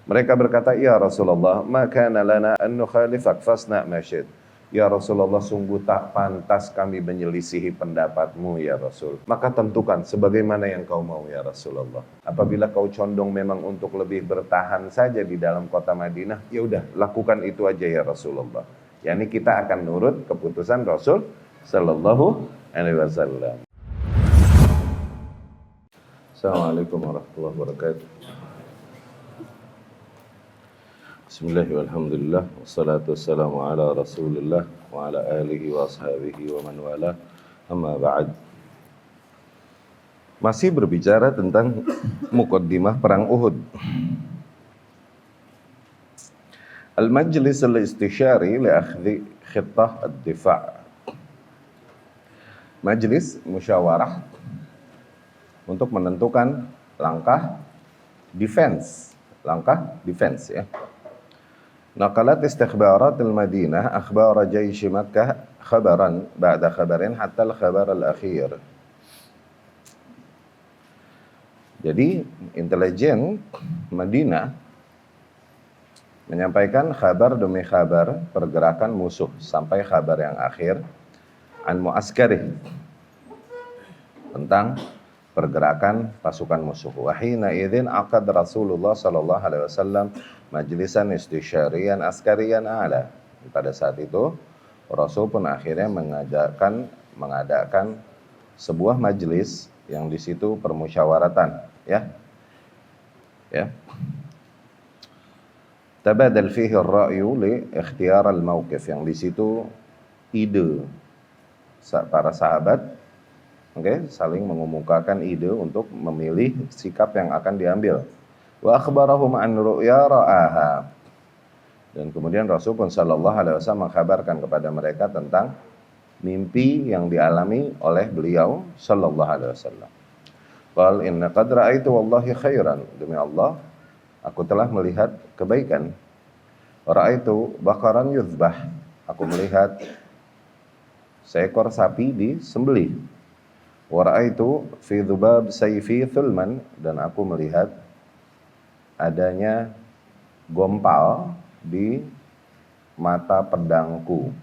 Mereka berkata, "Ya Rasulullah, ma kana lana an nukhalifak fasna ma syi'ta." Ya Rasulullah, sungguh tak pantas kami menyelisihi pendapatmu ya Rasul. Maka tentukan sebagaimana yang kau mau ya Rasulullah. Apabila kau condong memang untuk lebih bertahan saja di dalam kota Madinah, ya udah lakukan itu aja ya Rasulullah. Yani kita akan nurut keputusan Rasul sallallahu alaihi wasallam. Assalamualaikum warahmatullahi wabarakatuh. Bismillah walhamdulillah wassalatu wassalamu ala rasulillah wa ala alihi wa ashabihi wa man wala amma ba'd. Masih berbicara tentang muqaddimah perang Uhud. Al-Majlis al-Istishari li akhdhi khittah ad-difa'. Majlis musyawarah untuk menentukan langkah defense ya. Naqalat istikhbarat al-Madinah akhbar jaysh Makkah khabaran ba'da khabarin hatta al-khabar al-akhir. Jadi intelijen Madinah menyampaikan kabar demi kabar pergerakan musuh sampai kabar yang akhir an mu'askarih tentang pergerakan pasukan musuh. Wahina idzin aqad Rasulullah sallallahu alaihi wasallam majlisan istisyariyan askariyan a'la. Pada saat itu Rasul pun akhirnya mengadakan sebuah majelis yang di situ permusyawaratan, ya. Tabadal fihi ar-ra'yu li ikhtiyar al-mawqif, yang di situ ide para sahabat saling mengemukakan ide untuk memilih sikap yang akan diambil. Wa akhbarahum an ru'ya ra'aha. Dan kemudian Rasul pun sallallahu alaihi wasallam mengkabarkan kepada mereka tentang mimpi yang dialami oleh beliau sallallahu alaihi wasallam. Qal inna qad ra'aitu wallahi khairan. Demi Allah, aku telah melihat kebaikan. Ra'aitu baqaran yuzbah. Aku melihat seekor sapi disembelih. Wa ra'aitu fi dhubab sayfi thulman, dan aku melihat adanya gompal di mata pedangku,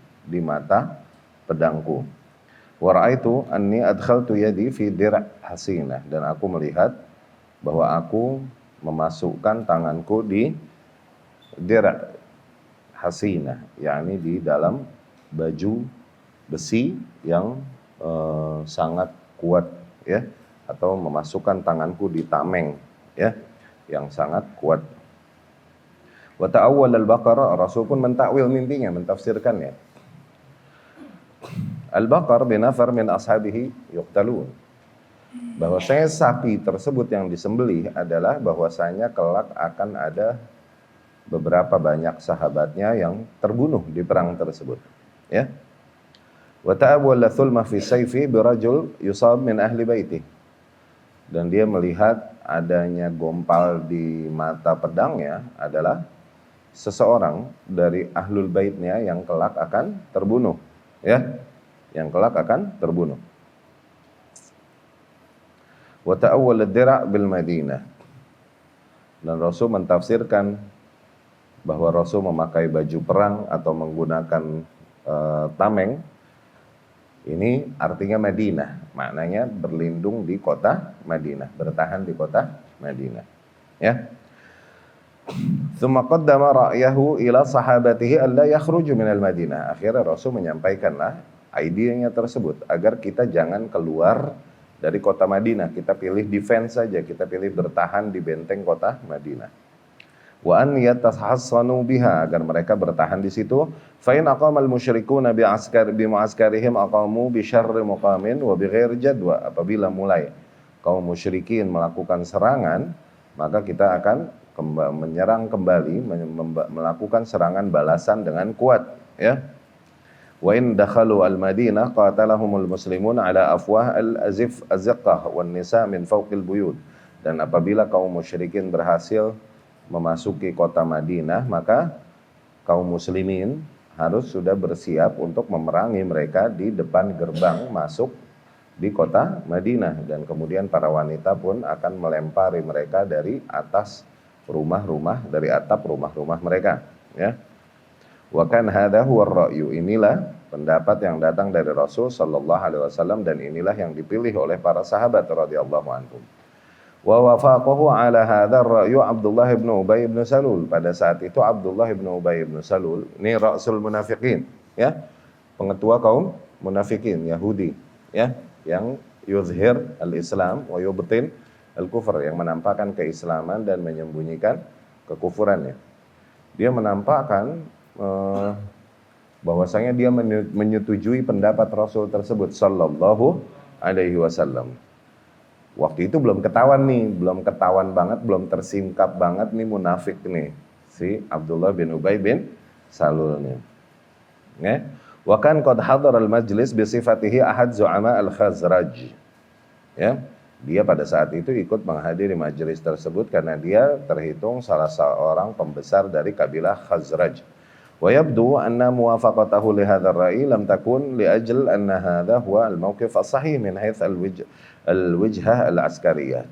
Wa ra'aitu anni adkhaltu yadi fi dir' hasinah, dan aku melihat bahwa aku memasukkan tanganku di dir' hasinah, yakni di dalam baju besi yang sangat kuat, ya, atau memasukkan tanganku di tameng, ya, yang sangat kuat. Wa ta'awwal al-baqara, Rasul pun mentakwil mimpinya, mentafsirkannya. Al-baqar binafar min ashabihi yuqtalun, bahwasanya sapi tersebut yang disembelih adalah bahwasanya kelak akan ada beberapa banyak sahabatnya yang terbunuh di perang tersebut, ya. Wa ta'awwala thulma fi sayfi birajul yusab min ahli baiti, dan dia melihat adanya gompal di mata pedangnya adalah seseorang dari ahlul baitnya yang kelak akan terbunuh, ya, yang kelak akan terbunuh. Wa ta'awwala ad-dir' bil Madinah, dan Rasul mentafsirkan bahwa Rasul memakai baju perang atau menggunakan tameng. Ini artinya Madinah, maknanya berlindung di kota Madinah, bertahan di kota Madinah, ya. Tsumma qaddama ra'yahu ila sahabatihi alla yakhruju minal Madinah. Akhirnya Rasul menyampaikanlah idenya tersebut agar kita jangan keluar dari kota Madinah, kita pilih defense saja, kita pilih bertahan di benteng kota Madinah. Wa an yatahassanu biha, agar mereka bertahan di situ. Fa in aqamal musyrikuuna bi mu'askarihim aqamu bi syarri muqamin wa bi ghairi jadwa. Apabila mulai kaum musyrikin melakukan serangan, maka kita akan menyerang kembali, melakukan serangan balasan dengan kuat, ya. Wa in dakhalu al-Madinah qatalahumul muslimun ala afwah al-azif az-ziqqah wan nisa min fawqil buyut. Dan apabila kaum musyrikin berhasil memasuki kota Madinah, maka kaum muslimin harus sudah bersiap untuk memerangi mereka di depan gerbang masuk di kota Madinah, dan kemudian para wanita pun akan melempari mereka dari atas rumah-rumah, dari atap rumah-rumah mereka, ya. Wa kan hadza huwa ar-ra'yu, inilah pendapat yang datang dari Rasul sallallahu alaihi wasallam dan inilah yang dipilih oleh para sahabat radhiyallahu anhum. Wa wafaqahu ala hadza ar-ra'yu Abdullah bin Ubay bin Salul. Pada saat itu Abdullah bin Ubay bin Salul, ini rasul munafiqin, ya. Pengetua kaum munafikin Yahudi, ya, yang yuzhir al-Islam wa yubtin al-kufr, yang menampakkan keislaman dan menyembunyikan kekufurannya. Dia menampakkan bahwasanya dia menyetujui pendapat Rasul tersebut sallallahu alaihi wasallam. Waktu itu belum ketahuan nih, belum ketahuan banget, belum tersingkap banget nih munafik nih si Abdullah bin Ubay bin Salul nih. Ya. Wa kan qad hadara al-majlis bi sifatihi ahad zu'ama al-Khazraj. Ya. Dia pada saat itu ikut menghadiri majelis tersebut karena dia terhitung salah seorang pembesar dari kabilah Khazraj. Wa yabdu anna muwafaqatahu li hadzal ra'i lam takun li ajl anna hadha huwa al-mawqif as-sahih min haits al-wijhah al-askariyah.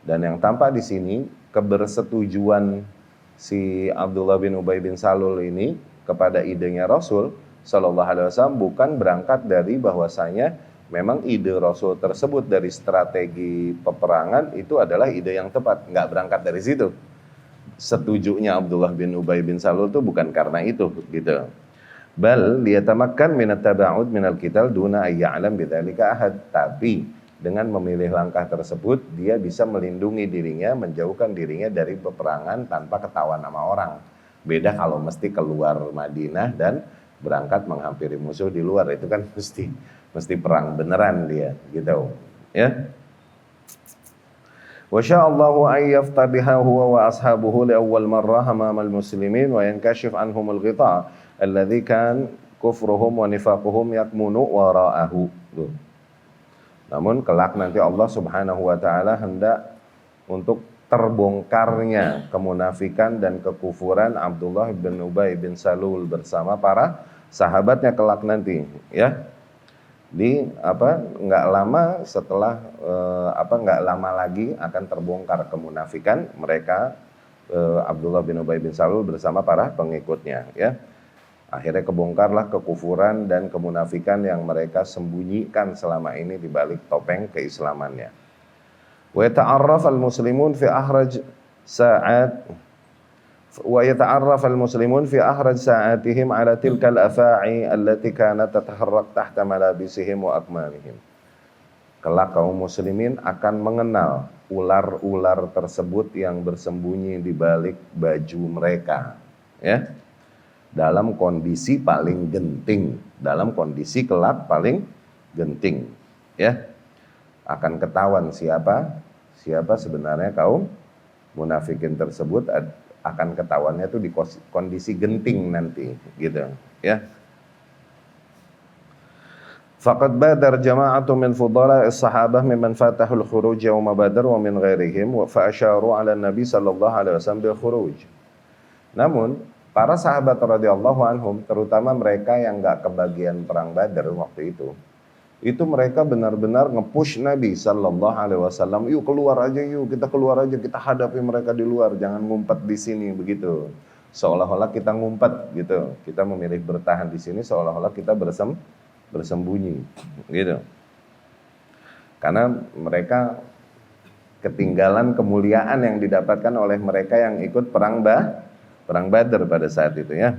Dan yang tampak di sini kebersetujuan si Abdullah bin Ubay bin Salul ini kepada idenya Rasul sallallahu alaihi wasallam bukan berangkat dari bahwasanya memang ide Rasul tersebut dari strategi peperangan itu adalah ide yang tepat, enggak berangkat dari situ. Setujunya Abdullah bin Ubay bin Salul itu bukan karena itu, gitu. Bal liyatamakkan min at-taba'ud min al-qital duna ay ya'lam bidzalika ahad. Tapi dengan memilih langkah tersebut dia bisa melindungi dirinya, menjauhkan dirinya dari peperangan tanpa ketahuan sama orang. Beda kalau mesti keluar Madinah dan berangkat menghampiri musuh di luar, itu kan mesti perang beneran dia, gitu, ya. Wa sya'allahu ay yaftadiha huwa wa ashabuhu li awwal marrah amama al-muslimin wa yankashif anhum al-ghita' alladhi kan kufruhum wa nifaquhum yakmunu wara'ahu. Namun kelak nanti Allah Subhanahu wa taala hendak untuk terbongkarnya kemunafikan dan kekufuran Abdullah bin Ubay bin Salul bersama para sahabatnya kelak nanti, ya. Nggak lama setelah nggak lama lagi akan terbongkar kemunafikan mereka, Abdullah bin Ubay bin Salul bersama para pengikutnya, ya. Akhirnya kebongkarlah kekufuran dan kemunafikan yang mereka sembunyikan selama ini di balik topeng keislamannya. Wa yata'arraf al-muslimun fi ahraj sa'atihim ala tilka al-afa'i allati kanat tataharrak tahta malabisihim wa akmamihim. Kelak kaum muslimin akan mengenal ular-ular tersebut yang bersembunyi di balik baju mereka, ya. Dalam kondisi paling genting, dalam kondisi kelak paling genting, ya. Akan ketahuan siapa sebenarnya kaum munafikin tersebut, akan ketahuannya itu di kondisi genting nanti, gitu, ya. Faqad badar jama'atu min fudala as-sahabah mimman fatahul khuruj yawm Badr wa min ghairihim wa fa asyaru 'ala an-nabi sallallahu alaihi wasallam bil khuruj. Namun para sahabat radhiyallahu anhum, terutama mereka yang enggak kebagian perang Badar waktu itu mereka benar-benar nge-push Nabi sallallahu alaihi wasallam, yuk keluar aja, kita hadapi mereka di luar, jangan ngumpet di sini, begitu. Seolah-olah kita ngumpet, gitu. Kita memilih bertahan di sini seolah-olah kita bersembunyi, gitu. Karena mereka ketinggalan kemuliaan yang didapatkan oleh mereka yang ikut perang Badar pada saat itu, ya.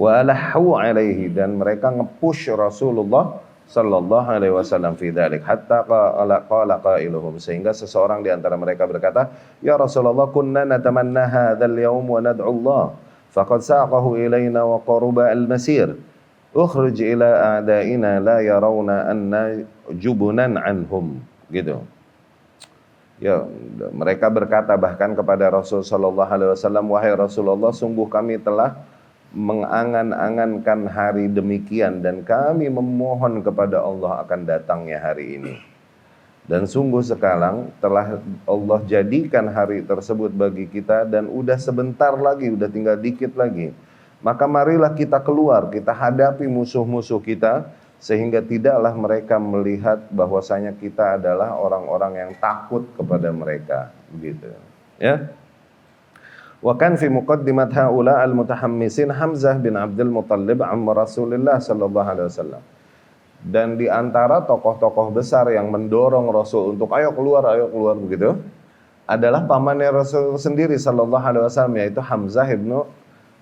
Wa alahu alaihi, dan mereka nge-push Rasulullah sallallahu alaihi wasallam fi dzalik hatta qala qailuhum, sehingga seseorang di antara mereka berkata, ya Rasulullah, kunna natamanna hadzal yaum wa nad'u Allah faqad saqahu ilaina wa qaruba al-masir ukhruj ila a'daina la yarawna anna jubunan anhum, gitu. Ya, mereka berkata bahkan kepada Rasul sallallahu alaihi wasallam, wahai Rasulullah, sungguh kami telah mengangan-angankan hari demikian dan kami memohon kepada Allah akan datangnya hari ini. Dan sungguh sekarang telah Allah jadikan hari tersebut bagi kita dan udah sebentar lagi, udah tinggal dikit lagi. Maka marilah kita keluar, kita hadapi musuh-musuh kita sehingga tidaklah mereka melihat bahwasanya kita adalah orang-orang yang takut kepada mereka, begitu, ya. Wa kan fi muqaddimat haula al-mutahammisin Hamzah bin Abdul Muttalib amma Rasulullah sallallahu alaihi wasallam. Dan di antara tokoh-tokoh besar yang mendorong Rasul untuk ayo keluar begitu, adalah pamannya Rasul sendiri sallallahu alaihi wasallam, yaitu Hamzah bin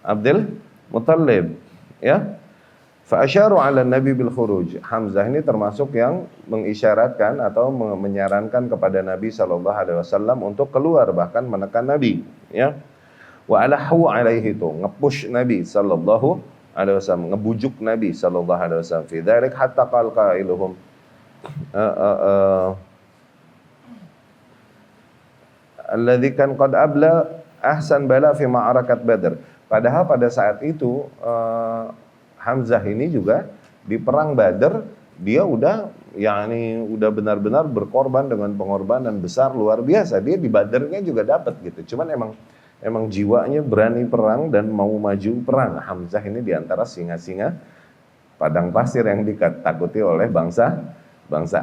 Abdul Muttalib, ya. Fa asyaru 'ala Nabi bil khuruj. Hamzah ini termasuk yang mengisyaratkan atau menyarankan kepada Nabi sallallahu alaihi wasallam untuk keluar, bahkan menekan Nabi, ya. Wa alahu alaihi, itu nge-push Nabi sallallahu alaihi wasallam, ngebujuk Nabi sallallahu alaihi wasallam fi dzalik hatta qala qailuhum alladzi kan qad abla ahsan bala fi ma'arakat Badr. Padahal pada saat itu Hamzah ini juga di perang Badar dia udah benar-benar berkorban dengan pengorbanan besar luar biasa. Dia di Badarnya juga dapat gitu. Cuman emang jiwanya berani perang dan mau maju perang. Hamzah ini di antara singa-singa padang pasir yang ditakuti oleh bangsa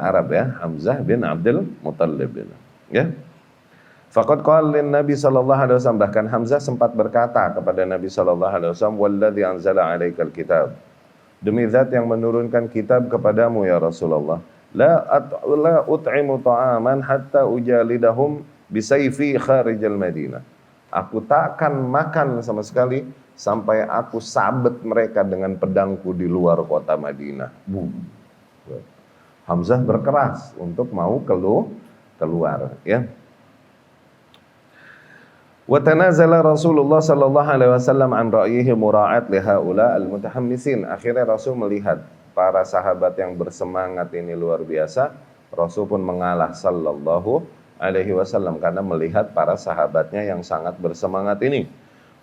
Arab, ya. Hamzah bin Abdul Muttalib, ya. Faqad qala lin Nabi sallallahu alaihi wasallam, bahkan Hamzah sempat berkata kepada Nabi sallallahu alaihi wasallam, "Walladzi anzala 'alaikal kitab." Demi zat yang menurunkan kitab kepadamu ya Rasulullah, la ut'imu ta'aman hatta ujalidahum bisayfi kharijal Madinah. Aku tak akan makan sama sekali sampai aku sabet mereka dengan pedangku di luar kota Madinah. Hamzah berkeras untuk mau keluar, ya. Wa tanazala Rasulullah sallallahu alaihi wasallam an ra'yihi mura'at li haula al-mutahammisin. Akhirnya Rasul melihat para sahabat yang bersemangat ini luar biasa, Rasul pun mengalah sallallahu alaihi wasallam karena melihat para sahabatnya yang sangat bersemangat ini.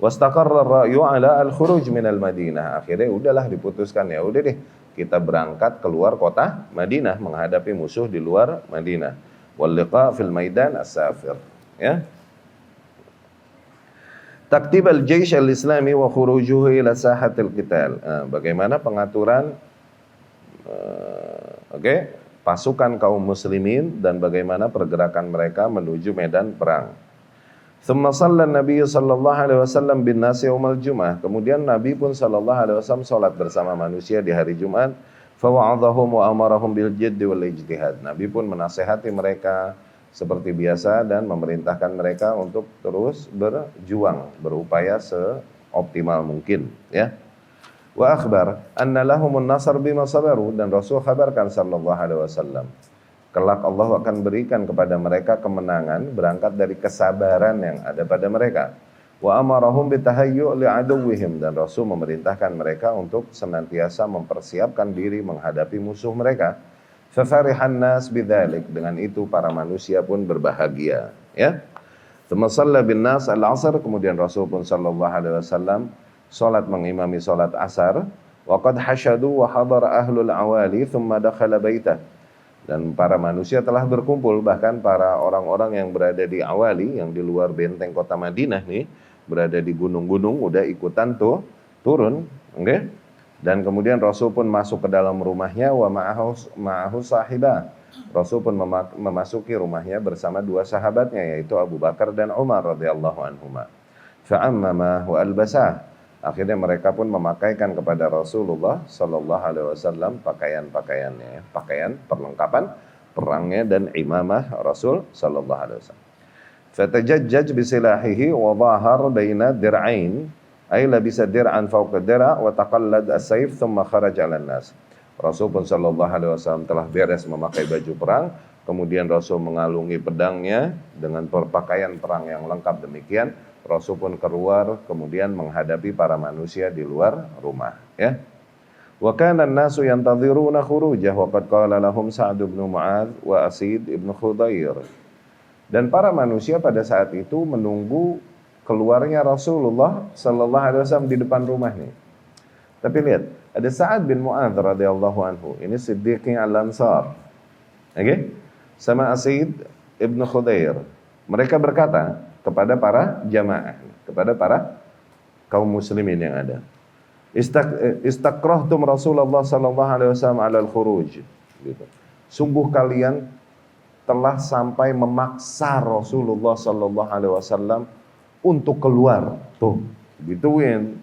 Wastaqarra ar-ra'yu ala al-khuruj min al-Madinah. Akhirnya udahlah diputuskan, ya udah deh kita berangkat keluar kota Madinah menghadapi musuh di luar Madinah. Wal liqa fil maidan as-safir, ya. Taktib al-jaysh al-islami wa khurujuhu ila sahatil qital. Bagaimana pengaturan pasukan kaum muslimin dan bagaimana pergerakan mereka menuju medan perang. Thumma shalla an-nabiy sallallahu alaihi wasallam bin nasi yaumal jum'ah. Kemudian Nabi pun sallallahu alaihi wasallam salat bersama manusia di hari Jumat. Fa wa'adhahum wa amarahum bil jiddi wal ijtihad. Nabi pun menasihati mereka seperti biasa dan memerintahkan mereka untuk terus berjuang, berupaya seoptimal mungkin, ya. Wa akhbar anna lahumun nasr bima sabaru, dan Rasul khabarkan sallallahu alaihi wasallam kelak Allah akan berikan kepada mereka kemenangan berangkat dari kesabaran yang ada pada mereka. Wa amarahum bitahayyu' li'aduwwihim, dan Rasul memerintahkan mereka untuk senantiasa mempersiapkan diri menghadapi musuh mereka. Fafarihan nas bidzalik, dengan itu para manusia pun berbahagia, ya. Tsumma shalla bin nas al-'asr, kemudian Rasul pun sallallahu alaihi wasallam salat mengimami salat asar. Wa qad hashadu wa hadara ahlul awali thumma dakhala baitah, dan para manusia telah berkumpul, bahkan para orang-orang yang berada di awali, yang di luar benteng kota Madinah nih, berada di gunung-gunung udah ikutan tuh turun, oke. Dan kemudian Rasul pun masuk ke dalam rumahnya, wa ma'ahu sahibah. Rasul pun memasuki rumahnya bersama dua sahabatnya, yaitu Abu Bakar dan Umar radhiyallahu anhuma. Fa'ammama wa albasah. Akhirnya mereka pun memakaikan kepada Rasulullah sallallahu alaihi wasallam pakaian-pakaiannya, pakaian perlengkapan perangnya dan imamah Rasul sallallahu alaihi wasallam. Fatajajjaj bisilahihi wa dhahar baina dir'ain, ay labisa dir'an fawqa dir'a wa taqallad as-sayf thumma kharaja 'alan nas. Rasul pun sallallahu alaihi wasallam telah beres memakai baju perang, kemudian Rasul mengalungi pedangnya dengan berpakaian perang yang lengkap demikian. Rasul pun keluar kemudian menghadapi para manusia di luar rumah, ya. Wa kana an-nasu yantadhiruna khurujah wa qad qala lahum Sa'd bin Mu'adz wa Asid ibn Khudair. Dan para manusia pada saat itu menunggu keluarnya Rasulullah sallallahu alaihi wasallam di depan rumah nih. Tapi lihat, ada Sa'ad bin Mu'adz radhiyallahu anhu. Ini Siddiqi al-Ansar. Oke? Sama Asid ibn Khudair. Mereka berkata kepada para jamaah, kepada para kaum muslimin yang ada. Istakrahtum Rasulullah sallallahu alaihi wasallam 'ala al-khuruj. Gitu. Sungguh kalian telah sampai memaksa Rasulullah sallallahu alaihi wasallam untuk keluar. Tuh, gituin,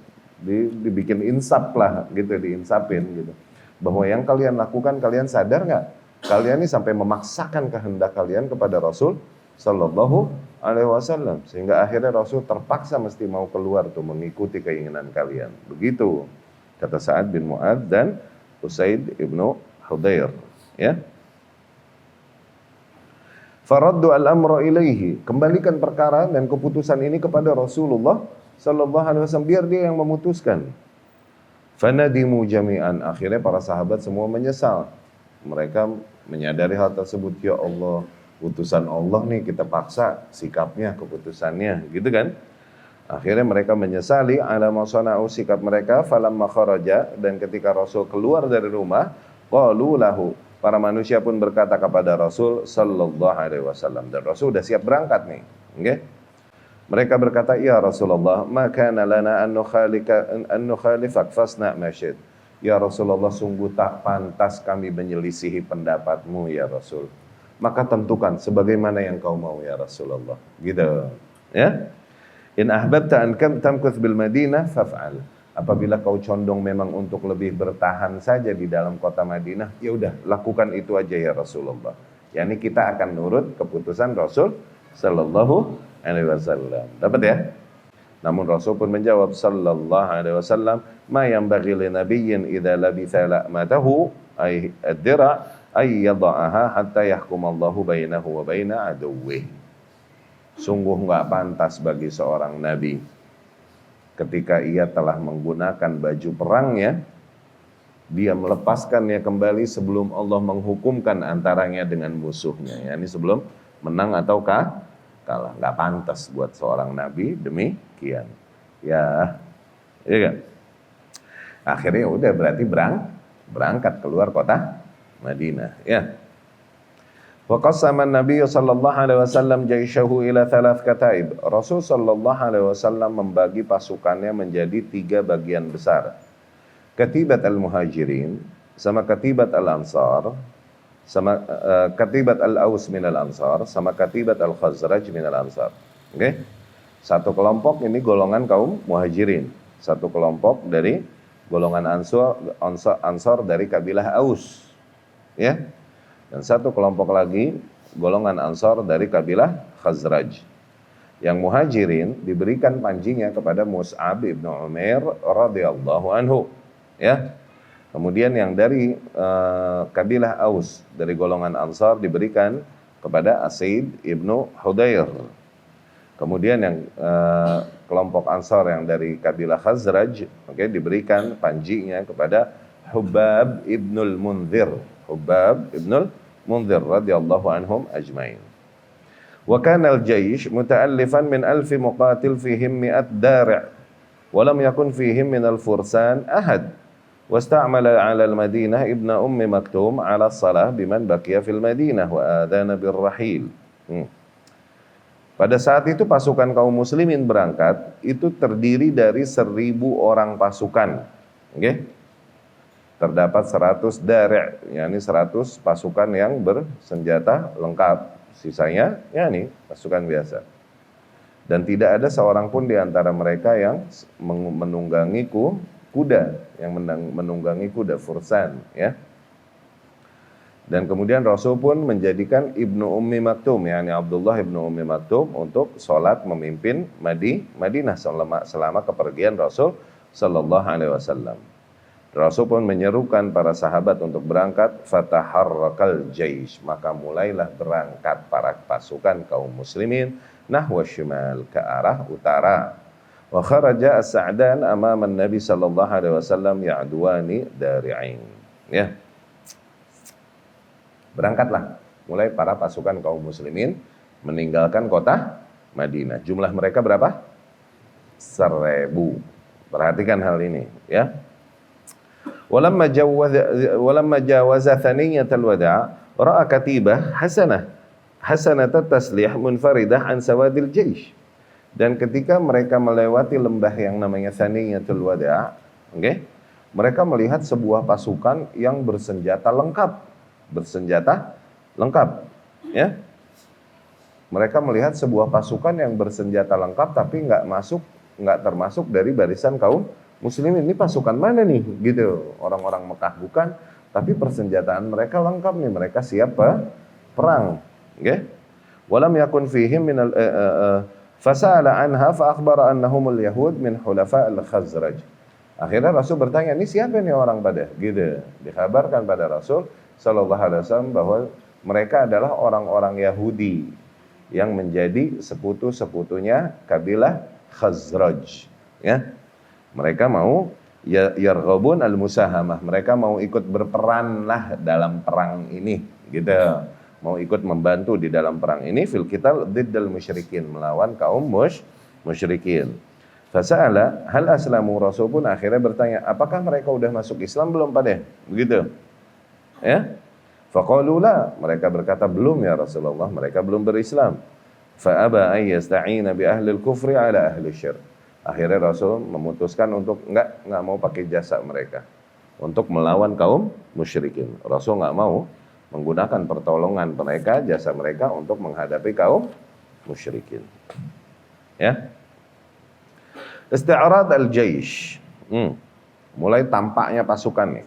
dibikin insap lah, gitu, diinsapin gitu. Bahwa yang kalian lakukan, kalian sadar nggak? Kalian ini sampai memaksakan kehendak kalian kepada Rasul Sallallahu Alaihi Wasallam, sehingga akhirnya Rasul terpaksa mesti mau keluar tuh mengikuti keinginan kalian. Begitu kata Sa'ad bin Mu'adz dan Usaid ibnu Hudayr. Ya. Faraddu al-amra ilaihi, kembalikan perkara dan keputusan ini kepada Rasulullah Sallallahu Alaihi Wasallam, biar dia yang memutuskan. Fanadimu jami'an, akhirnya para sahabat semua menyesal. Mereka menyadari hal tersebut, ya Allah, utusan Allah nih kita paksa sikapnya, keputusannya, gitu kan? Akhirnya mereka menyesali ala masana'u, sikap mereka. Falamma kharaja, dan ketika Rasul keluar dari rumah, qalu lahu, para manusia pun berkata kepada Rasul Sallallahu Alaihi Wasallam, dan Rasul udah siap berangkat nih, okay? Mereka berkata, ya Rasulullah, ma kana lana an nukhalifak fasna ma syi'ta. Ya Rasulullah, sungguh tak pantas kami menyelisihi pendapatmu ya Rasul. Maka tentukan sebagaimana yang kau mau ya Rasulullah. Gitu. Ya. In ahbabta an tamkuth bil Madinah faf'al. Apabila kau condong memang untuk lebih bertahan saja di dalam kota Madinah, ya udah lakukan itu aja ya Rasulullah. Yani kita akan nurut keputusan Rasul Sallallahu Alaihi Wasallam. Dapat ya? Namun Rasul pun menjawab Sallallahu Alaihi Wasallam, ma yanbaghi li nabiyyin idza labitha la'matahu ay ad-dira ay yada'aha hatta yahkumallahu bainahu wa baina aduwwih. Sungguh enggak pantas bagi seorang nabi ketika ia telah menggunakan baju perangnya, dia melepaskannya kembali sebelum Allah menghukumkan antaranya dengan musuhnya. Yani sebelum menang atau kalah. Nggak pantas buat seorang nabi demikian. Ya, iya kan? Akhirnya udah berarti berangkat keluar kota Madinah. Ya. Wa qassama an-nabiy sallallahu alaihi wasallam jaishahu ila thalath kataib. Rasul sallallahu alaihi wasallam membagi pasukannya menjadi 3 bagian besar. Katibat al-muhajirin, sama katibat al-ansar, sama katibat al-aus minal ansar, sama katibat al-khazraj minal ansar. Oke? Satu kelompok ini golongan kaum muhajirin, satu kelompok dari golongan ansar dari kabilah Aus, ya. Dan satu kelompok lagi golongan ansar dari kabilah Khazraj. Yang muhajirin diberikan panjinya kepada Mus'ab ibnu Umair radhiyallahu anhu, ya. Kemudian yang dari kabilah Aus dari golongan Ansar diberikan kepada Asaid ibnu Hudayr. Kemudian yang kelompok Ansar yang dari kabilah Khazraj, diberikan panjinya kepada Hubab ibnul Munzir. Hubab ibnul Munzir radhiyallahu anhum ajmain. Wa kana al-jaysh muta'allifan min 1000 muqatil fihim 100 dari'. Wa lam yakun fihim min al-fursan ahad. Wasta'mala 'ala al-Madinah ibn Ummi Maktum 'ala as-salah biman baqiya fil Madinah wa adana bir-rahil. Pada saat itu pasukan kaum muslimin berangkat itu terdiri dari 1000 orang pasukan. Terdapat 100 dari', yakni 100 pasukan yang bersenjata lengkap. Sisanya yakni pasukan biasa. Dan tidak ada seorang pun di antara mereka yang menunggangi kuda, yang menunggangi kuda fursan, ya. Dan kemudian Rasul pun menjadikan Ibnu Ummi Maktum, yakni Abdullah Ibnu Ummi Maktum untuk sholat memimpin Madinah selama kepergian Rasul Sallallahu Alaihi Wasallam. Rasul pun menyerukan para sahabat untuk berangkat, fataharrakal jaish, maka mulailah berangkat para pasukan kaum muslimin nahwa shimal, ke arah utara. Wa kharaja as-sa'dan amama an-nabi sallallahu alaihi wasallam ya'duwani dari'in. Ya. Berangkatlah mulai para pasukan kaum muslimin meninggalkan kota Madinah. Jumlah mereka berapa? 1000. Perhatikan hal ini, ya. Walamma jawaza thaniyatal wada' ra'a katibah hasanat taslih munfaridah an sawadil jaish. Dan ketika mereka melewati lembah yang namanya Thaniyatul Wada', mereka melihat sebuah pasukan yang bersenjata lengkap, ya. Mereka melihat sebuah pasukan yang bersenjata lengkap tapi nggak termasuk dari barisan kaum muslimin. Ini pasukan mana nih? Gitu. Orang-orang Mekah bukan, tapi persenjataan mereka lengkap nih. Mereka siap perang. Okay? Walam yakun fihim min fasala anha fa akhbara annahumul yahud min hulafa al-Khazraj. Akhirnya Rasul bertanya, ini siapa nih orang pada? Gitu. Dikabarkan pada Rasul sallallahu alaihi wasallam bahwa mereka adalah orang-orang Yahudi yang menjadi sekutu-sekutunya kabilah Khazraj. Ya. Mereka mau yarghabun al-musahamah. Mereka mau ikut berperan lah dalam perang ini, gitu. Mau ikut membantu di dalam perang ini fil qital diddal musyrikin, melawan kaum musyrikin. Fasa'ala hal aslamu, Rasul pun akhirnya bertanya, apakah mereka udah masuk Islam belum pada? Begitu. Ya. Faqalu la, mereka berkata belum ya Rasulullah, mereka belum berislam. Fa aba ay yasta'ina bi ahli al-kufri ala ahli syirk. Akhirnya Rasul memutuskan untuk enggak mau pakai jasa mereka untuk melawan kaum musyrikin. Rasul enggak mau menggunakan pertolongan mereka, jasa mereka untuk menghadapi kaum musyrikin. Ya. Isti'rad al-jaysh. Mulai tampaknya pasukan nih.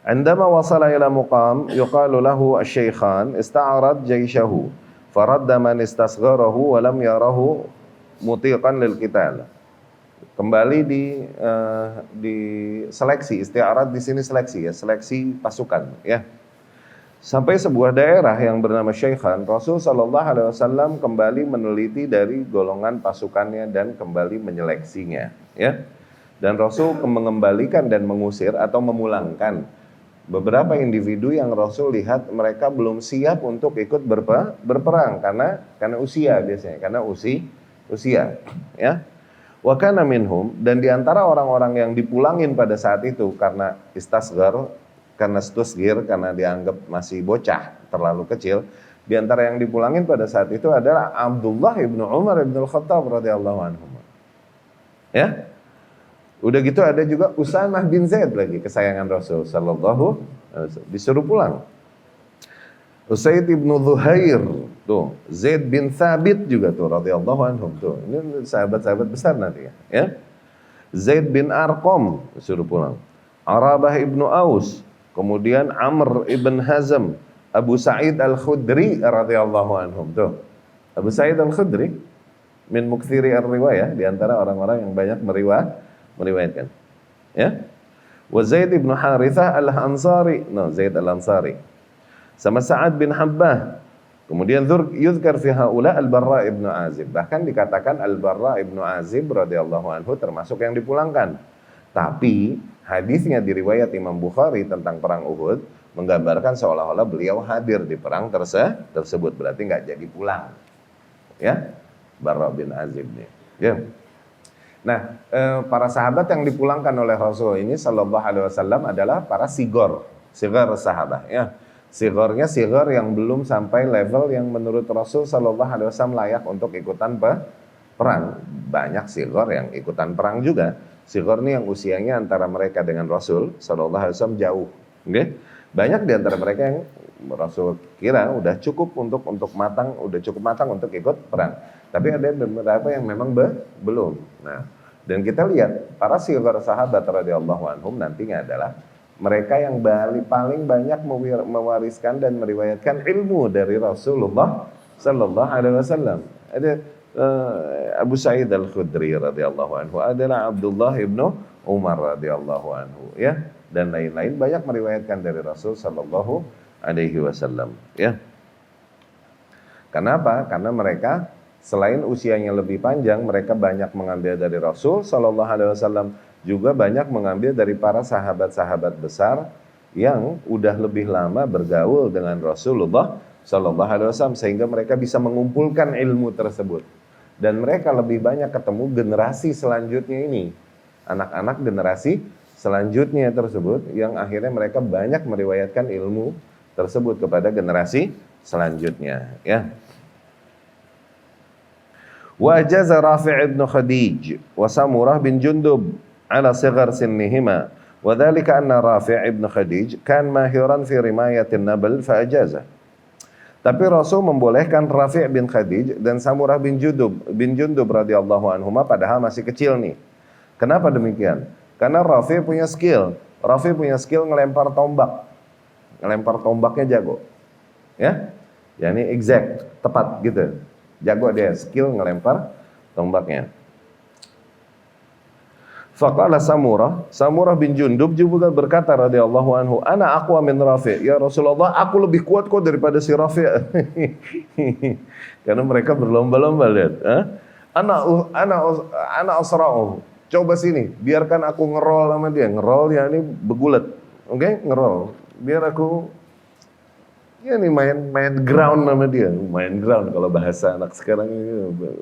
Andama wasala ila muqam yuqalu lahu asy-syaikhan ista'rad jayshahu faradda man istasgharahu wa lam yarahu mutiqan lil qital. Kembali di seleksi, isti'rad di sini seleksi ya, seleksi pasukan ya. Sampai sebuah daerah yang bernama Syaikhan, Rasul sallallahu alaihi wasallam kembali meneliti dari golongan pasukannya dan kembali menyeleksinya ya. Dan Rasul mengembalikan dan mengusir atau memulangkan beberapa individu yang Rasul lihat mereka belum siap untuk ikut berperang karena usia biasanya, karena usia ya. Wa kana minhum, dan diantara orang-orang yang dipulangin pada saat itu karena istasghir, karena dianggap masih bocah, terlalu kecil, diantara yang dipulangin pada saat itu adalah Abdullah ibnu Umar ibn al-Khattab radhiyallahu anhu. Ya. Udah gitu ada juga Usamah bin Zaid lagi, kesayangan Rasul sallallahu alaihi wasallam, disuruh pulang. Usaid ibnu Zuhair, tuh, Zaid bin Thabit juga tuh radhiyallahu anhum tuh. Ini sahabat-sahabat besar nanti ya. Zaid bin Arqam disuruh pulang. Arabah ibnu Aus, kemudian Amr ibn Hazm, Abu Sa'id al-Khudri radhiyallahu anhum tuh. Abu Sa'id al-Khudri min mukthiri ar-riwayah, di antara orang-orang yang banyak meriwayatkan. Ya. Wa Zaid ibn Harithah al-Ansari, Zaid al-Ansari. Sama Sa'ad bin Habbah. Kemudian yuzkar fi haula al-Barra ibn Azib. Bahkan dikatakan al-Barra ibn Azib radhiyallahu anhu termasuk yang dipulangkan. Tapi hadisnya di riwayat Imam Bukhari tentang perang Uhud menggambarkan seolah-olah beliau hadir di perang tersebut, berarti nggak jadi pulang. Ya, Barra bin Azib nih. Ya. Nah, para sahabat yang dipulangkan oleh Rasul ini sallallahu alaihi wasallam adalah para sigar sahabat ya. Sigornya sigar yang belum sampai level yang menurut Rasul sallallahu alaihi wasallam layak untuk ikutan perang. Banyak sigar yang ikutan perang juga. Sigar ini yang usianya antara mereka dengan Rasul sallallahu alaihi wasallam jauh. Okay? Banyak di antara mereka yang Rasul kira udah cukup untuk matang, udah cukup matang untuk ikut perang. Tapi ada beberapa yang memang belum. Nah, dan kita lihat para sigar sahabat radhiyallahu anhum nantinya adalah mereka yang paling banyak mewariskan dan meriwayatkan ilmu dari Rasulullah sallallahu alaihi wasallam. Ada Abu Sa'id al-Khudri radhiyallahu anhu, adalah Abdullah ibnu Umar radhiyallahu anhu ya, dan lain-lain banyak meriwayatkan dari Rasul sallallahu alaihi wasallam ya. Kenapa? Karena mereka selain usianya lebih panjang, mereka banyak mengambil dari Rasul sallallahu alaihi wasallam, juga banyak mengambil dari para sahabat-sahabat besar yang udah lebih lama bergaul dengan Rasulullah sallallahu alaihi wasallam, sehingga mereka bisa mengumpulkan ilmu tersebut. Dan mereka lebih banyak ketemu generasi selanjutnya ini, anak-anak generasi selanjutnya tersebut, yang akhirnya mereka banyak meriwayatkan ilmu tersebut kepada generasi selanjutnya ya. Wa ajaza Rafi' ibn Khadij wa Samurah bin Jundub ala sighar sinnihima, wa dhalika anna Rafi' ibn Khadij kan mahiran fi rimayatin nabal fa ajaza. Tapi Rasul membolehkan Rafi' bin Khadij dan Samurah bin Jundub radhiyallahu anhuma padahal masih kecil nih. Kenapa demikian? Karena Rafi' punya skill. Rafi' punya skill ngelempar tombak. Ngelempar tombaknya jago. Ya? Yani exact, tepat gitu. Jago dia, skill ngelempar tombaknya. Faqala Samurah bin Jundub juga berkata radhiyallahu anhu, "Ana aqwa min Rafi'." Ya Rasulullah, aku lebih kuat kok daripada si Rafi'. Karena mereka berlomba-lomba, lihat, Ana asra'u. Coba sini, biarkan aku ngerol sama dia. Ngerol ya ini begulat. Oke, ngerol. Biar aku ya nih main ground sama dia. Main ground kalau bahasa anak sekarang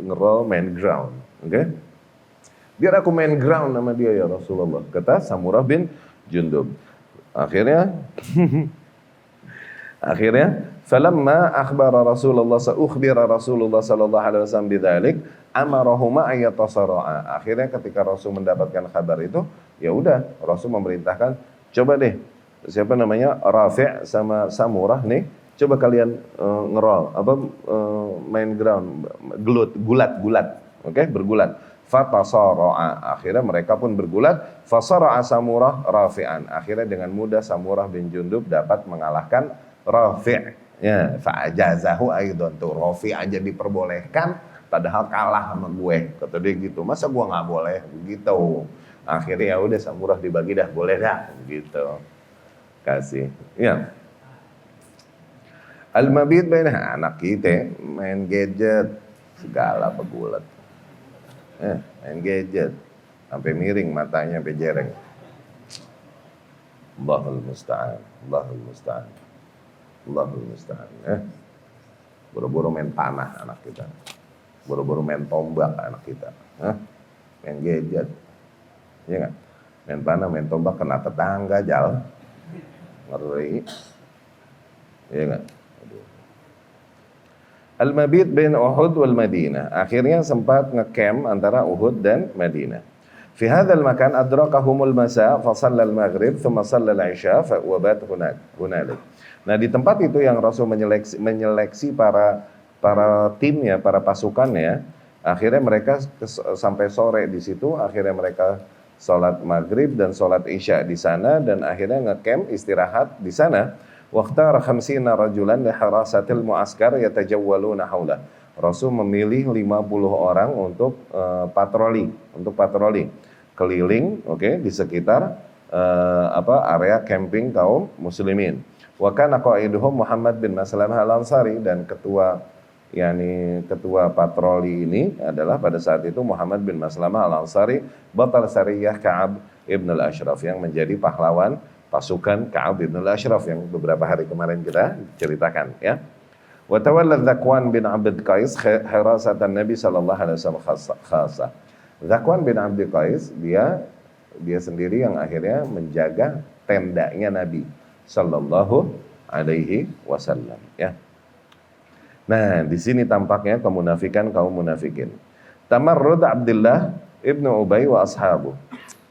ngerol, main ground. Oke? Biar aku main ground sama dia ya Rasulullah, kata Samurah bin Jundub. Akhirnya falamma akhbara Rasulullah sallallahu alaihi wasallam bidzalik amarahuma ayatasara'a. Akhirnya ketika Rasul mendapatkan kabar itu, ya udah Rasul memerintahkan, coba deh siapa namanya Rafi' sama Samurah nih, coba kalian ngerol main ground, gulat. Oke, bergulat. Fatasara'a, akhirnya mereka pun bergulat. Fasara'a Samurah Rafi'an, akhirnya dengan mudah Samurah bin Jundub dapat mengalahkan Rafi'. Ya, fa'ajazahu aidan, tuh Rafi' aja diperbolehkan padahal kalah sama gue, kata dia gitu. Masa gue nggak boleh gitu? Akhirnya ya udah Samurah dibagi dah, boleh dah gitu. Kasih. Ya. Al-mabit bainah, anak kita main gadget segala pegulat. Main gadget sampai miring matanya, sampai jereng. Allahul musta'an. Buru-buru main panah anak kita. Buru-buru main tombak anak kita. Main gadget. Iya enggak? Main panah, main tombak kena tetangga jalan. Ngeri. Iya enggak? Al-mabit bain Uhud wal Madinah. Akhirnya sempat ngecamp antara Uhud dan Madinah. Fi hadzal makan adrakahumul masa fa shalla al-maghrib thumma shalla al-isya wa bat hunalik. Nah, di tempat itu yang Rasul menyeleksi para timnya, para pasukannya. Akhirnya mereka sampai sore di situ, akhirnya mereka salat maghrib dan salat isya di sana dan akhirnya ngecamp istirahat di sana. Waqtara 50 rajulan li harasatil mu'askar yatajawwaluna haula. Rasul memilih 50 orang untuk patroli keliling, di sekitar area camping kaum muslimin. Wa kana qaiduhum Muhammad bin Maslamah al-Ansari, dan ketua patroli ini adalah pada saat itu Muhammad bin Maslamah al-Ansari, batal sariyah Ka'ab ibn al-Ashraf, yang menjadi pahlawan pasukan Ka'ab bin al-Ashraf yang beberapa hari kemarin kita ceritakan, ya. Wa tawalla Zakwan bin Abd Qais hirasatan Nabi sallallahu alaihi wasallam khassa. Zakwan bin Abd Qais dia sendiri yang akhirnya menjaga tendanya Nabi sallallahu alaihi wasallam, ya. Nah, di sini tampaknya kemunafikan kaum munafikin. Tamarrud Abdullah ibnu Ubay wa ashabu.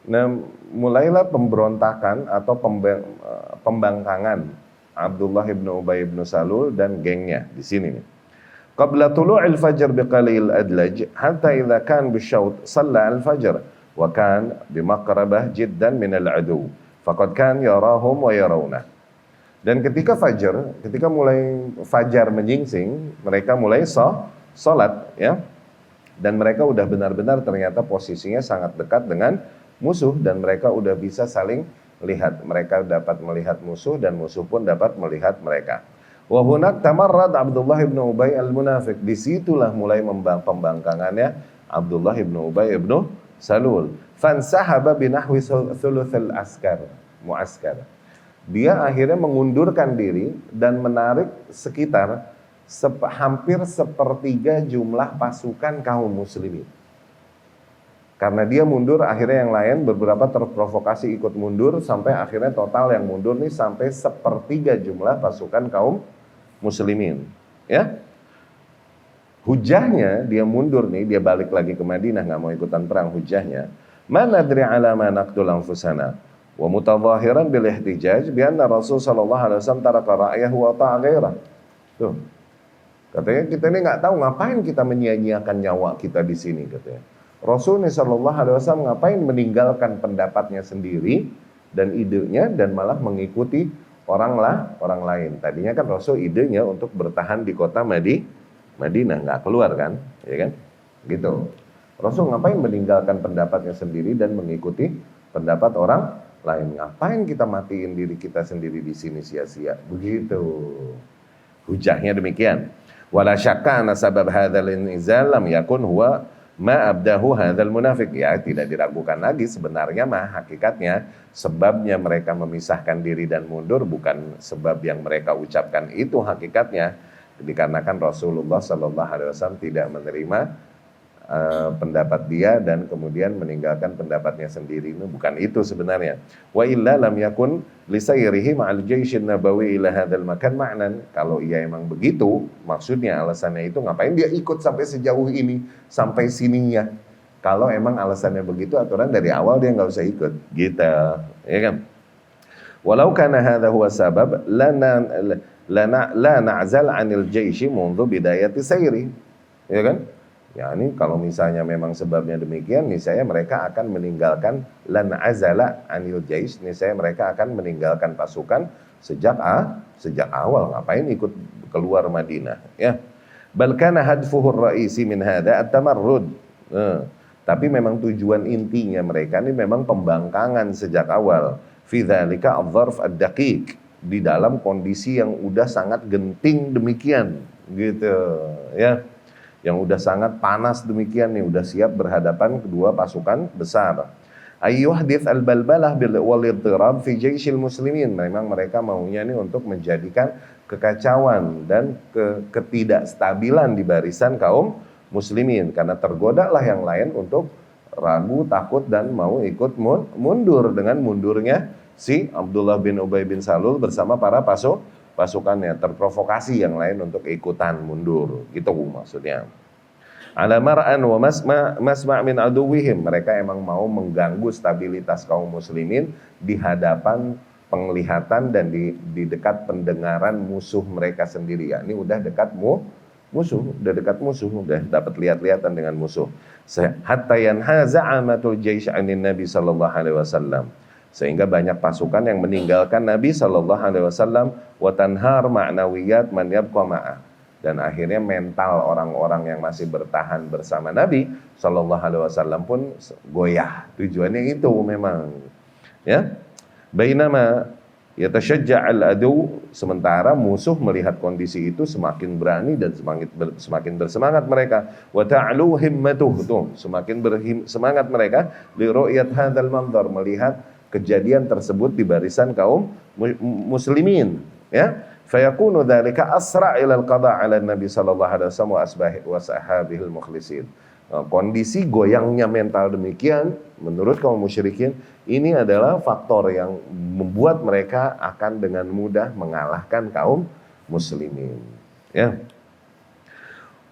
Nah, mulailah pemberontakan atau pembangkangan Abdullah ibnu Ubay ibnu Salul dan gengnya di sini nih. Qabla tulu'il fajr biqalil adlaj hatta idza kan bisyaut shalla al-fajr wa kan bimaqrabah jiddan min al-adu faqad kan yarahum wa yarawna. Dan ketika mulai fajar menyingsing, mereka mulai salat, ya. Dan mereka udah benar-benar ternyata posisinya sangat dekat dengan musuh dan mereka udah bisa saling lihat. Mereka dapat melihat musuh dan musuh pun dapat melihat mereka. Wa hunak tamarrad Abdullah ibnu Ubay al-Munafiq. Disitulah mulai pembangkangannya Abdullah ibnu Ubay ibnu Salul. Fansahaba binahwi thuluthil muaskar. Dia akhirnya mengundurkan diri dan menarik sekitar hampir sepertiga jumlah pasukan kaum muslimin. Karena dia mundur, akhirnya yang lain beberapa terprovokasi ikut mundur, sampai akhirnya total yang mundur nih sampai sepertiga jumlah pasukan kaum muslimin, ya. Hujahnya dia mundur nih, dia balik lagi ke Madinah, nggak mau ikutan perang. Hujahnya, "Man nadri ala ma naqtul anfusana wa mutadhahiran bil ihtijaj bi anna Rasul sallallahu alaihi wasallam taraka ra'yahu wa ta'a ghairah." Tuh, Katanya kita ini nggak tahu ngapain kita menyia-nyiakan nyawa kita di sini katanya. Rasulullah SAW ngapain meninggalkan pendapatnya sendiri dan idenya dan malah mengikuti orang lain. Tadinya kan Rasul idenya untuk bertahan di kota Madinah, nggak keluar kan, ya kan? Gitu. Rasul ngapain meninggalkan pendapatnya sendiri dan mengikuti pendapat orang lain? Ngapain kita matiin diri kita sendiri di sini sia-sia? Begitu. Hujahnya demikian. Wala syakka anna sabab hadzal inzal lam yakun huwa ma abdahu hadzal munafiq. Ya, tidak diragukan lagi sebenarnya hakikatnya sebabnya mereka memisahkan diri dan mundur bukan sebab yang mereka ucapkan itu hakikatnya, dikarenakan Rasulullah sallallahu alaihi wasallam tidak menerima pendapat dia dan kemudian meninggalkan pendapatnya sendiri. Itu bukan itu sebenarnya. Wa illa lam yakun li sayrihi ma'al jaishin nabawi ila hadzal makan ma'nan. Kalau ia emang begitu, maksudnya alasannya itu ngapain dia ikut sampai sejauh ini, sampai sininya. Kalau emang alasannya begitu, aturan dari awal dia nggak usah ikut, gitu, ya kan? Walau kana hadza huwa sabab la na'zal 'anil jaishi mundu bidayati sayri. Ya kan? Ya, ini kalau misalnya memang sebabnya demikian, niscaya mereka akan meninggalkan lan azala anil jais, niscaya mereka akan meninggalkan pasukan sejak awal. Ngapain ikut keluar Madinah, ya. Bal kana hadfuhur raisi min hadza at-tamarrud. Tapi memang tujuan intinya mereka ini memang pembangkangan sejak awal. Fi dzalika adz-dzarf ad-daqiq, di dalam kondisi yang udah sangat genting demikian, gitu, ya. Yang udah sangat panas demikian nih, udah siap berhadapan kedua pasukan besar. Ayyuhdits al-balbalah wal idtirab fi jaishil muslimin. Memang mereka maunya nih untuk menjadikan kekacauan dan ketidakstabilan di barisan kaum muslimin, karena tergodalah yang lain untuk ragu, takut dan mau ikut mundur dengan mundurnya si Abdullah bin Ubay bin Salul bersama para pasukannya, terprovokasi yang lain untuk ikutan mundur, gitu maksudnya. Ala mar'an wa masma' min aduwihim, mereka emang mau mengganggu stabilitas kaum muslimin di hadapan penglihatan dan di dekat pendengaran musuh mereka sendiri. Ya, ini udah dekat musuh, udah dapat lihat-lihatan dengan musuh. Hatta yanhaza amatul jaish 'anin Nabi sallallahu alaihi wasallam, sehingga banyak pasukan yang meninggalkan Nabi sallallahu alaihi wasallam, wa tanhar ma'nawiyat man yabqa ma'ah, dan akhirnya mental orang-orang yang masih bertahan bersama Nabi sallallahu alaihi wasallam pun goyah. Tujuannya itu memang, ya. Bainama yatashajja'al adu, sementara musuh melihat kondisi itu semakin berani dan semakin bersemangat mereka. Wa ta'lu himmatuh, semakin bersemangat mereka li ru'yat hadzal manzar, melihat kejadian tersebut di barisan kaum muslimin, ya. Fayakunu dzalika asra' ila al-qada' 'ala Nabi sallallahu alaihi wasallam wa ashabihil mukhlisin. Kondisi goyangnya mental demikian menurut kaum musyrikin ini adalah faktor yang membuat mereka akan dengan mudah mengalahkan kaum muslimin, ya.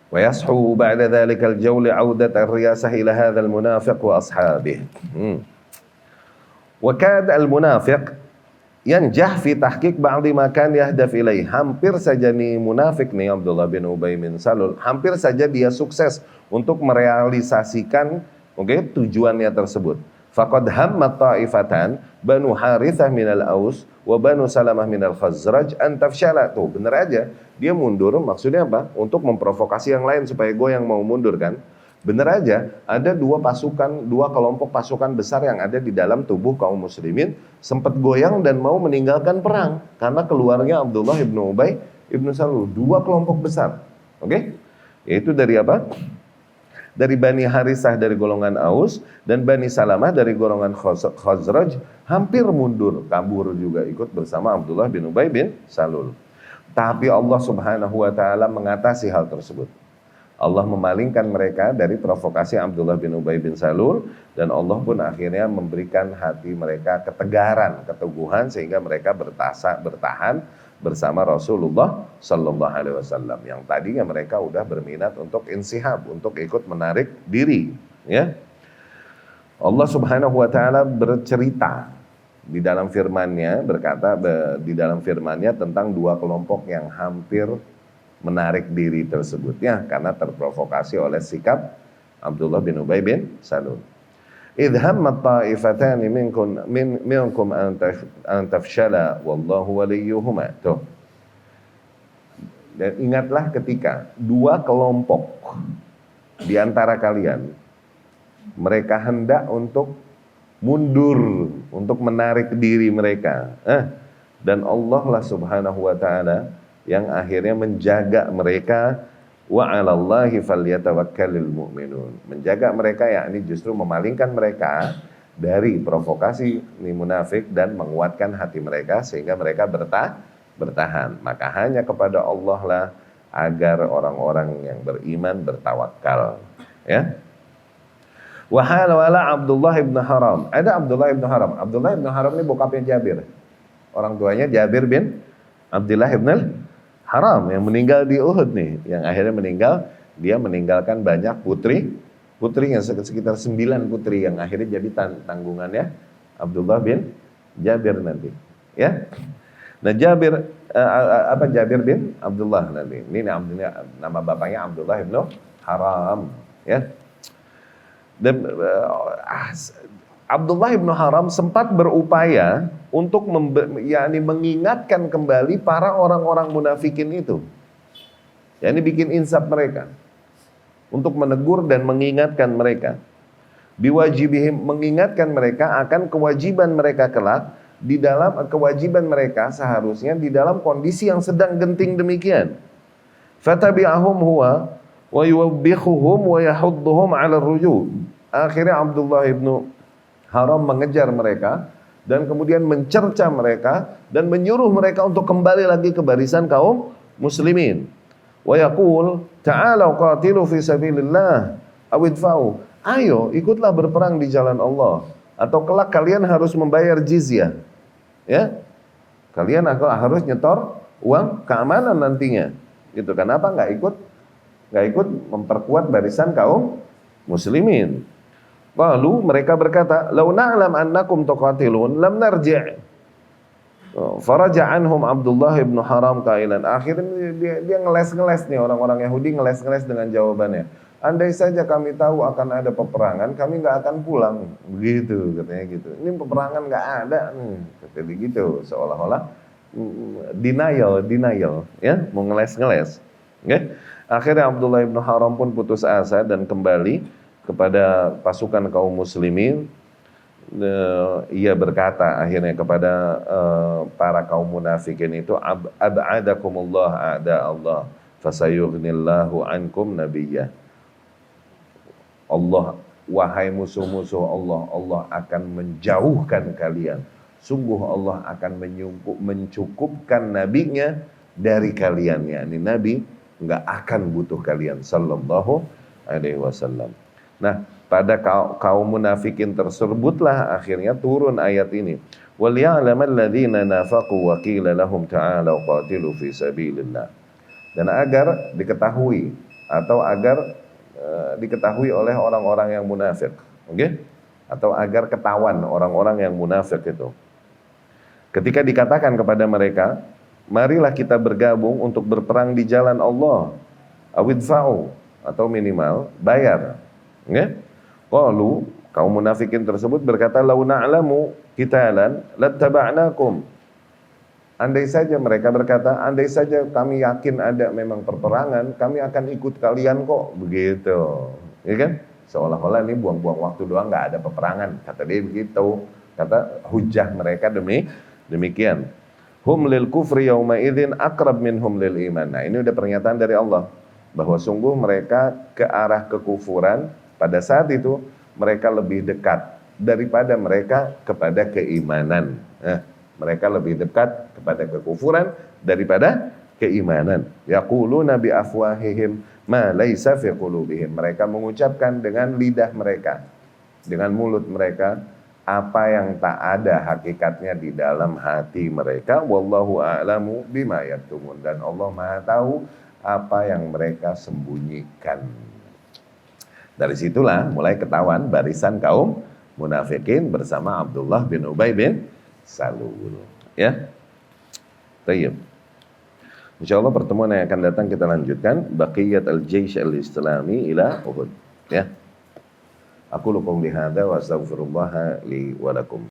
Wa yashu ba'da dzalika al-jawl 'audat ar-riyasah ila hadzal munafiq wa ashabihi. Wa kad al-munafiq yanjah fi tahqiq ba'di ma kan yahdaf ilaih. Hampir saja nih munafik nih Abdullah bin Ubay bin Salul, hampir saja dia sukses untuk merealisasikan tujuannya tersebut. Faqad hammat ta'ifatan Banu Harithah minal Aus wa Banu Salamah minal Khazraj an tafshala. Tuh bener aja dia mundur, maksudnya apa? Untuk memprovokasi yang lain supaya yang mau mundur kan. Bener aja, ada dua kelompok pasukan besar yang ada di dalam tubuh kaum muslimin sempat goyang dan mau meninggalkan perang karena keluarnya Abdullah bin Ubay bin Salul. Dua kelompok besar, yaitu dari apa? Dari Bani Harithah dari golongan Aus dan Bani Salamah dari golongan Khazraj hampir mundur, kabur juga ikut bersama Abdullah bin Ubay bin Salul. Tapi Allah Subhanahu wa taala mengatasi hal tersebut. Allah memalingkan mereka dari provokasi Abdullah bin Ubay bin Salul, dan Allah pun akhirnya memberikan hati mereka ketegaran, keteguhan, sehingga mereka bertahan bersama Rasulullah sallallahu alaihi wasallam yang tadinya mereka udah berminat untuk insihab, untuk ikut menarik diri, ya. Allah Subhanahu wa taala bercerita di dalam firman-Nya, berkata di dalam firman-Nya tentang dua kelompok yang hampir menarik diri tersebut ya, karena terprovokasi oleh sikap Abdullah bin Ubay bin Salul. Idh hammat ta'ifatani minkum an tafshala wallahu waliyuhuma. Tuh. Dan ingatlah ketika dua kelompok di antara kalian, mereka hendak untuk mundur, untuk menarik diri mereka. Dan Allah lah subhanahu wa ta'ala yang akhirnya menjaga mereka. Wa 'alallahi falyatawakkalul mu'minun. Menjaga mereka, yakni justru memalingkan mereka dari provokasi ni munafik dan menguatkan hati mereka sehingga mereka bertahan. Maka hanya kepada Allah lah agar orang-orang yang beriman bertawakal. Ya. Wa hala Abdullah ibn Haram. Ada Abdullah ibn Haram. Abdullah ibn Haram ini bokapnya Jabir. Orang tuanya Jabir bin Abdullah ibn Haram yang meninggal di Uhud nih, yang akhirnya meninggal, dia meninggalkan banyak putrinya sekitar 9 putri yang akhirnya jadi tanggungannya Abdullah bin Jabir nanti, ya. Nah Jabir bin Abdullah nanti. Ini nama bapaknya Abdullah bin Haram, ya. Dan Abdullah bin Haram sempat berupaya untuk mengingatkan kembali para orang-orang munafikin itu. Yani bikin insaf mereka. Untuk menegur dan mengingatkan mereka. Biwajibihim, mengingatkan mereka akan kewajiban mereka kelak. Di dalam kewajiban mereka seharusnya di dalam kondisi yang sedang genting demikian. Fatabi'ahum huwa wa yuwabbihuhum wa yahudduhum 'ala ar-ruju'. Akhirnya Abdullah bin Haram mengejar mereka dan kemudian mencerca mereka dan menyuruh mereka untuk kembali lagi ke barisan kaum muslimin. Wa yaqul ta'alu qatilu fi sabilillah aw idfa'u. Ayo ikutlah berperang di jalan Allah atau kelak kalian harus membayar jizyah. Ya. Kalian harus nyetor uang keamanan nantinya. Gitu. Kenapa enggak ikut memperkuat barisan kaum muslimin? Lalu mereka berkata, "Lau na'lam annakum tuqatilun lam narji'." Faraja anhum Abdullah bin Haram qailan. Akhirnya dia ngeles-ngeles nih, orang-orang Yahudi ngeles-ngeles dengan jawabannya. Andai saja kami tahu akan ada peperangan, kami nggak akan pulang. Begitu katanya gitu. Ini peperangan nggak ada nih, kata begitu. Seolah-olah denial, ya, mau ngeles-ngeles. Okay? Akhirnya Abdullah bin Haram pun putus asa dan kembali kepada pasukan kaum muslimin. Ia berkata akhirnya kepada para kaum munafikin itu, ab'adakumullah a'da Allah fasayughnillahu ankum nabiyyah. Allah, wahai musuh-musuh Allah, Allah akan menjauhkan kalian. Sungguh Allah akan mencukupkan nabinya dari kalian. Yani Nabi nggak akan butuh kalian sallallahu alaihi wasallam. Nah, pada kaum munafikin tersebutlah akhirnya turun ayat ini. Wal ya'lamal ladzina nafaqu wa qila lahum ta'alu qatilu fi sabilillah. Dan agar diketahui atau agar diketahui oleh orang-orang yang munafik, oke? Atau agar ketahuan orang-orang yang munafik itu. Ketika dikatakan kepada mereka, marilah kita bergabung untuk berperang di jalan Allah. Awidfa'u, atau minimal bayar. Ya? Qalu, kaum munafikin tersebut berkata, "Lau na'lamu qitalan lattaba'nakum." Andai saja mereka berkata, andai saja kami yakin ada memang perperangan, kami akan ikut kalian kok, begitu. Ya kan? Seolah-olah ini buang-buang waktu doang, nggak ada peperangan, kata dia begitu. Kata hujah mereka demikian. Hum lil kufri yauma idzin aqrab minhum lil iman. Nah, ini udah pernyataan dari Allah bahwa sungguh mereka ke arah kekufuran. Pada saat itu mereka lebih dekat daripada mereka kepada keimanan. Mereka lebih dekat kepada kekufuran daripada keimanan. Yaquluna bi afwahihim ma laisa fi qulubihim. Mereka mengucapkan dengan lidah mereka, dengan mulut mereka apa yang tak ada hakikatnya di dalam hati mereka. Wallahu a'lamu bima yaktumun. Dan Allah Maha tahu apa yang mereka sembunyikan. Dari situlah mulai ketahuan barisan kaum munafikin bersama Abdullah bin Ubay bin Salul. Ya. Tayyib. Insyaallah pertemuan yang akan datang kita lanjutkan baqiyat al-jaysh al-islami ila Uhud. Ya. Aku qouli hadza wa astaghfirullah li wa lakum.